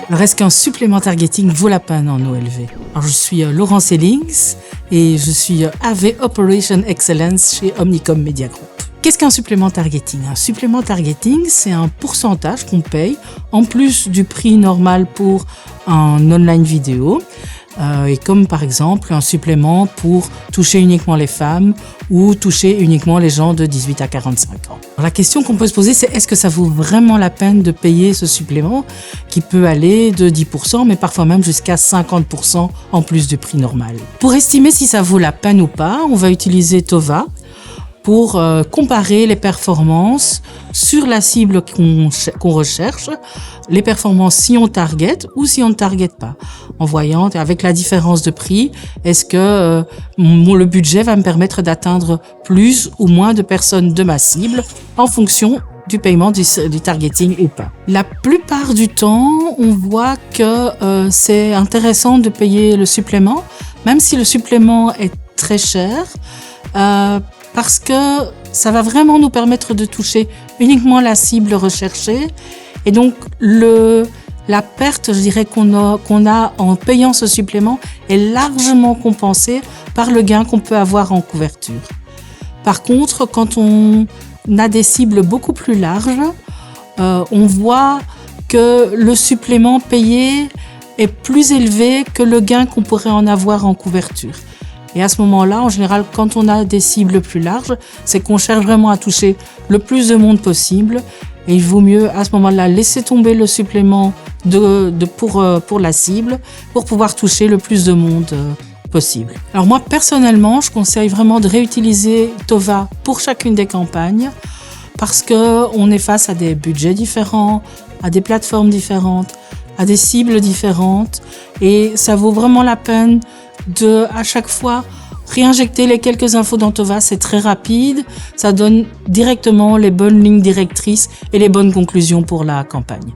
Alors, est-ce qu'un supplément targeting vaut la peine en OLV? Alors, je suis Laurence Ellings et je suis AV Operation Excellence chez Omnicom Media Group. Qu'est-ce qu'un supplément targeting? Un supplément targeting, c'est un pourcentage qu'on paye en plus du prix normal pour un online vidéo. Et comme par exemple un supplément pour toucher uniquement les femmes ou toucher uniquement les gens de 18 à 45 ans. Alors, la question qu'on peut se poser, c'est est-ce que ça vaut vraiment la peine de payer ce supplément qui peut aller de 10% mais parfois même jusqu'à 50% en plus du prix normal. Pour estimer si ça vaut la peine ou pas, on va utiliser Tova pour comparer les performances sur la cible qu'on recherche, les performances si on target ou si on ne target pas, en voyant avec la différence de prix, est-ce que le budget va me permettre d'atteindre plus ou moins de personnes de ma cible en fonction du paiement du targeting ou pas. La plupart du temps, on voit que c'est intéressant de payer le supplément, même si le supplément est très cher, parce que ça va vraiment nous permettre de toucher uniquement la cible recherchée. Et donc, la perte, je dirais, qu'on a en payant ce supplément est largement compensée par le gain qu'on peut avoir en couverture. Par contre, quand on a des cibles beaucoup plus larges, on voit que le supplément payé est plus élevé que le gain qu'on pourrait en avoir en couverture. Et à ce moment-là, en général, quand on a des cibles plus larges, c'est qu'on cherche vraiment à toucher le plus de monde possible. Et il vaut mieux, à ce moment-là, laisser tomber le supplément pour la cible, pour pouvoir toucher le plus de monde possible. Alors moi, personnellement, je conseille vraiment de réutiliser Tova pour chacune des campagnes, parce qu'on est face à des budgets différents, à des plateformes différentes, à des cibles différentes. Et ça vaut vraiment la peine de, à chaque fois, réinjecter les quelques infos dans Tova. C'est très rapide, ça donne directement les bonnes lignes directrices et les bonnes conclusions pour la campagne.